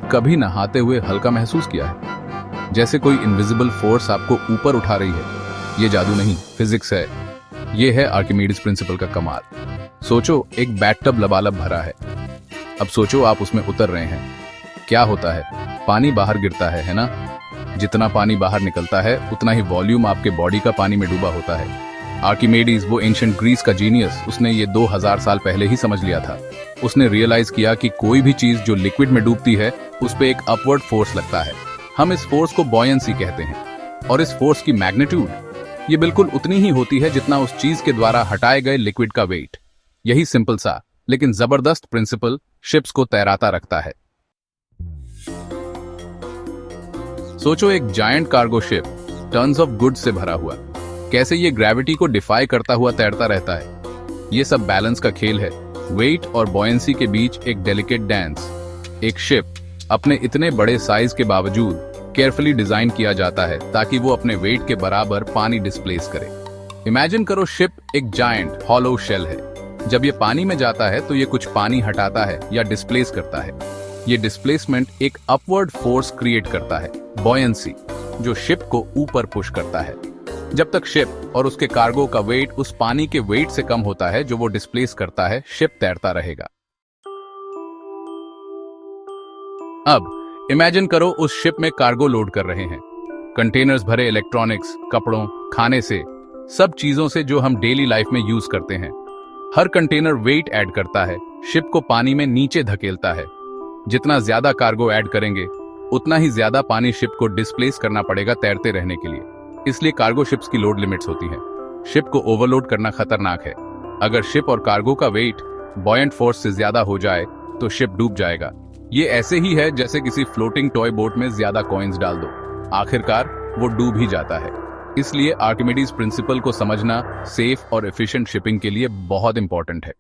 कभी नहाते हुए हल्का महसूस किया है, जैसे कोई इनविजिबल फोर्स आपको ऊपर उठा रही है? ये जादू नहीं, फिजिक्स है। ये है आर्किमिडीज प्रिंसिपल का कमाल। सोचो, एक बैटटब लबालब भरा है। अब सोचो आप उसमें उतर रहे हैं। क्या होता है? पानी बाहर गिरता है ना? जितना पानी बाहर निकलता है उतना ही वॉल्यूम आपके बॉडी का पानी में डूबा होता है। आर्किमिडीज, वो एंशिएंट ग्रीस का जीनियस, उसने ये 2000 साल पहले ही समझ लिया था। उसने रियलाइज किया कि कोई भी चीज जो लिक्विड में डूबती है उस पे एक अपवर्ड फोर्स लगता है। हम इस फोर्स को बॉयंसी कहते हैं, और इस फोर्स की मैग्नीट्यूड ये बिल्कुल उतनी ही होती है जितना उस चीज के द्वारा हटाए गए लिक्विड का वेट। यही सिंपल सा लेकिन जबरदस्त प्रिंसिपल शिप्स को तैराता रखता है। सोचो, एक giant cargo ship tons of goods से भरा हुआ, कैसे ये ग्रेविटी को डिफाई करता हुआ तैरता रहता है। ये सब बैलेंस का खेल है, वेट और बॉयंसी के बीच एक डेलिकेट डांस। एक शिप अपने इतने बड़े साइज के बावजूद केयरफुली डिजाइन किया जाता है ताकि वो अपने वेट के बराबर पानी डिस्प्लेस करे। इमेजिन करो, शिप एक जायंट हॉलो शेल है। जब ये पानी में जाता है तो ये कुछ पानी हटाता है या डिस्प्लेस करता है। ये डिस्प्लेसमेंट एक अपवर्ड फोर्स क्रिएट करता है, बॉयंसी, जो शिप को ऊपर पुश करता है। जब तक शिप और उसके कार्गो का वेट उस पानी के वेट से कम होता है जो वो डिस्प्लेस करता है, शिप तैरता रहेगा। अब इमेजिन करो, उस शिप में कार्गो लोड कर रहे हैं, कंटेनर्स भरे इलेक्ट्रॉनिक्स, कपड़ों, खाने से, सब चीजों से जो हम डेली लाइफ में यूज करते हैं। हर कंटेनर वेट ऐड करता है, शिप को पानी में नीचे धकेलता है। जितना ज्यादा कार्गो ऐड करेंगे उतना ही ज्यादा पानी शिप को डिस्प्लेस करना पड़ेगा तैरते रहने के लिए। इसलिए कार्गो शिप्स की लोड लिमिट्स होती हैं। शिप को ओवरलोड करना खतरनाक है। अगर शिप और कार्गो का वेट बॉयंट फोर्स से ज्यादा हो जाए तो शिप डूब जाएगा। ये ऐसे ही है जैसे किसी फ्लोटिंग टॉय बोट में ज्यादा कॉइन्स डाल दो, आखिरकार वो डूब ही जाता है। इसलिए आर्किमिडीज प्रिंसिपल को समझना सेफ और एफिशिएंट शिपिंग के लिए बहुत इंपॉर्टेंट है।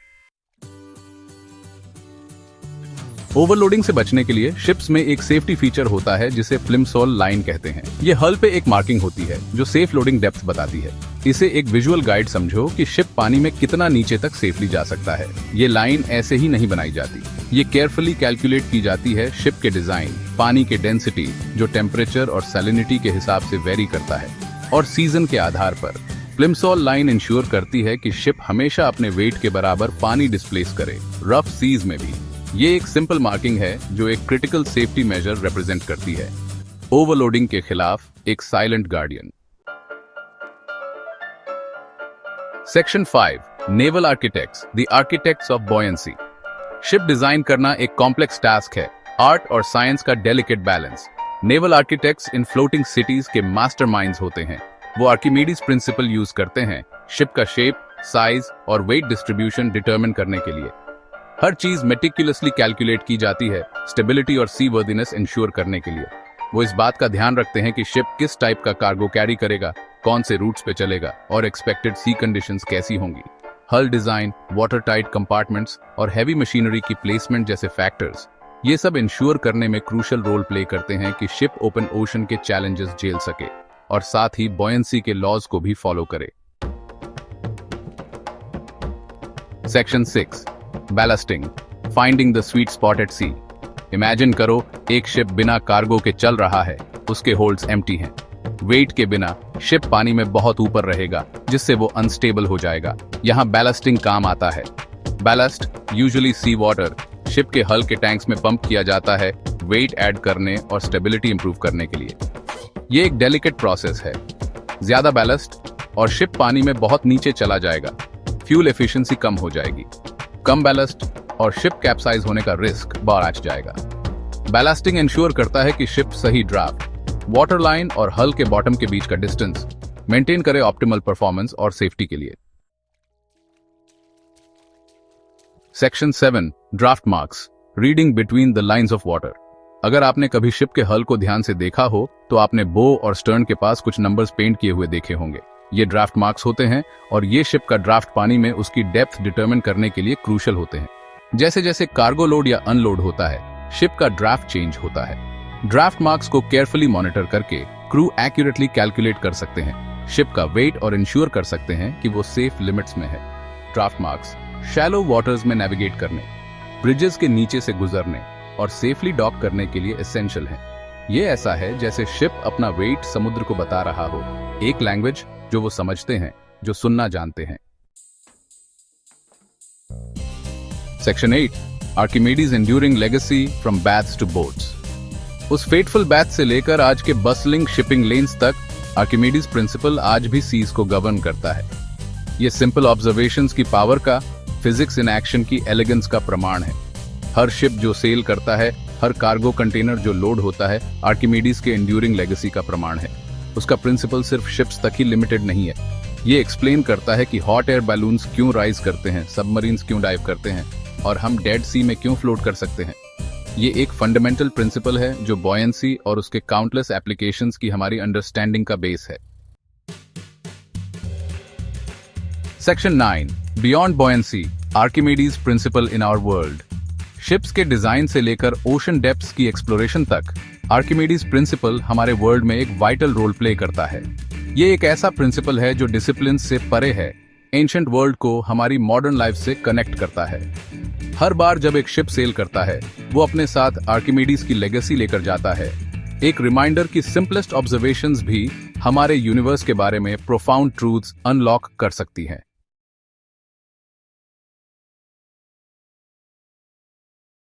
ओवरलोडिंग से बचने के लिए शिप्स में एक सेफ्टी फीचर होता है जिसे प्लिमसोल लाइन कहते हैं। ये हल पे एक मार्किंग होती है जो सेफ लोडिंग डेप्थ बताती है। इसे एक विजुअल गाइड समझो कि शिप पानी में कितना नीचे तक सेफली जा सकता है। ये लाइन ऐसे ही नहीं बनाई जाती, ये केयरफुली कैलकुलेट की जाती है शिप के डिजाइन, पानी के डेंसिटी जो टेम्परेचर और सैलिनिटी के हिसाब से वेरी करता है, और सीजन के आधार पर। प्लिमसोल लाइन इंश्योर करती है कि शिप हमेशा अपने वेट के बराबर पानी डिस्प्लेस करे, रफ सीज में भी। ये एक सिंपल मार्किंग है जो एक क्रिटिकल सेफ्टी मेजर रिप्रेजेंट करती है, ओवरलोडिंग के खिलाफ एक silent guardian. Section 5, naval architects, the architects of buoyancy. Ship design करना एक कॉम्प्लेक्स टास्क है, आर्ट और साइंस का डेलिकेट बैलेंस। नेवल आर्किटेक्ट्स इन फ्लोटिंग सिटीज के मास्टरमाइंड्स होते हैं। वो आर्किमिडीज प्रिंसिपल यूज करते हैं शिप का शेप, साइज और वेट डिस्ट्रीब्यूशन डिटरमिन करने के लिए। हर चीज मेटिकुलसली कैलकुलेट की जाती है, स्टेबिलिटी और सी वर्दीनेस इंश्योर करने के लिए। वो इस बात का ध्यान रखते हैं कि शिप किस टाइप का कार्गो कैरी करेगा, कौन से रूट्स पे चलेगा और एक्सपेक्टेड सी कंडीशंस कैसी होंगी। हल डिजाइन, वाटर टाइट कंपार्टमेंट्स और हैवी मशीनरी की प्लेसमेंट जैसे फैक्टर्स, ये सब इंश्योर करने में क्रूशियल रोल प्ले करते हैं कि शिप ओपन ओशन के चैलेंजेस झेल सके और साथ ही बॉयंसी के लॉज को भी फॉलो करे। Section 6, ballasting, finding the sweet spot at sea. Imagine करो, एक शिप बिना कार्गो के चल रहा है, उसके होल्ड्स एम्प्टी हैं। वेट के बिना शिप पानी में बहुत ऊपर रहेगा जिससे वो अनस्टेबल हो जाएगा। यहाँ बैलास्टिंग काम आता है। बैलास्ट यूजुअली सी वाटर शिप के हल के टैंक्स में पंप किया जाता है वेट ऐड करने और स्टेबिलिटी इंप्रूव करने के लिए। ये एक डेलिकेट प्रोसेस है। ज्यादा बैलास्ट और शिप पानी में बहुत नीचे चला जाएगा, फ्यूल एफिशिएंसी कम हो जाएगी। कम बैलास्ट और शिप कैप्साइज होने का रिस्क बढ़ जाएगा। बैलास्टिंग इंश्योर करता है कि शिप सही ड्राफ्ट, वाटर लाइन और हल के बॉटम के बीच का डिस्टेंस मेंटेन करे ऑप्टिमल परफॉर्मेंस और सेफ्टी के लिए। Section 7, draft marks, reading between the lines of water. अगर आपने कभी शिप के हल को ध्यान से देखा हो तो आपने बो और स्टर्न के पास कुछ नंबर्स पेंट किए हुए देखे होंगे। ये ड्राफ्ट मार्क्स होते हैं और ये शिप का ड्राफ्ट पानी में उसकी डेप्थ डिटरमिन करने के लिए क्रूशियल होते हैं। जैसे जैसे कार्गो लोड या अनलोड होता है, शिप का ड्राफ्ट चेंज होता है। ड्राफ्ट मार्क्स को केयरफुली मॉनिटर करके क्रू एक्यूरेटली कैलकुलेट कर सकते हैं शिप का वेट और इंश्योर कर सकते हैं कि वो सेफ लिमिट्स में है। ड्राफ्ट मार्क्स शैलो वाटर्स में नेविगेट करने, ब्रिजेस के नीचे से गुजरने और सेफली डॉक करने के लिए एसेंशियल हैं। ये ऐसा है जैसे शिप अपना वेट समुद्र को बता रहा हो, एक लैंग्वेज जो वो समझते हैं, जो सुनना जानते हैं। Section 8 Archimedes enduring legacy from baths to boats. उस फेटफुल बैथ से लेकर आज के बसलिंग शिपिंग लेन्स तक आर्किमिडीज प्रिंसिपल आज भी सीज को गवर्न करता है। ये सिंपल ऑब्जर्वेशंस की पावर का, फिजिक्स इन एक्शन की एलिगेंस का प्रमाण है। हर शिप जो सेल करता है, हर कार्गो कंटेनर जो लोड होता है, आर्किमिडीज के एंड्यूरिंग लेगेसी का प्रमाण है। उसका प्रिंसिपल सिर्फ शिप्स तक ही लिमिटेड नहीं है। ये एक्सप्लेन करता है कि हॉट एयर बैलून्स क्यों राइज करते हैं, सबमरीन्स क्यों डाइव करते हैं और हम डेड सी में क्यों फ्लोट कर सकते हैं। ये एक फंडामेंटल प्रिंसिपल है जो बॉयंसी और उसके काउंटलेस एप्लीकेशंस की हमारी अंडरस्टैंडिंग का बेस है। Section 9 beyond buoyancy, Archimedes principle in our world. Ships के डिजाइन से लेकर ओशन डेप्थ्स की एक्सप्लोरेशन तक आर्किमिडीज प्रिंसिपल हमारे वर्ल्ड में एक वाइटल रोल प्ले करता है। ये एक ऐसा प्रिंसिपल है जो डिसिप्लिन से परे है, एंशिएंट वर्ल्ड को हमारी मॉडर्न लाइफ से कनेक्ट करता है। हर बार जब एक शिप सेल करता है, वो अपने साथ आर्किमिडीज की लेगेसी लेकर जाता है, एक रिमाइंडर की सिंपलेस्ट ऑब्जर्वेशंस भी हमारे यूनिवर्स के बारे में प्रोफाउंड ट्रूथ्स अनलॉक कर सकती हैं।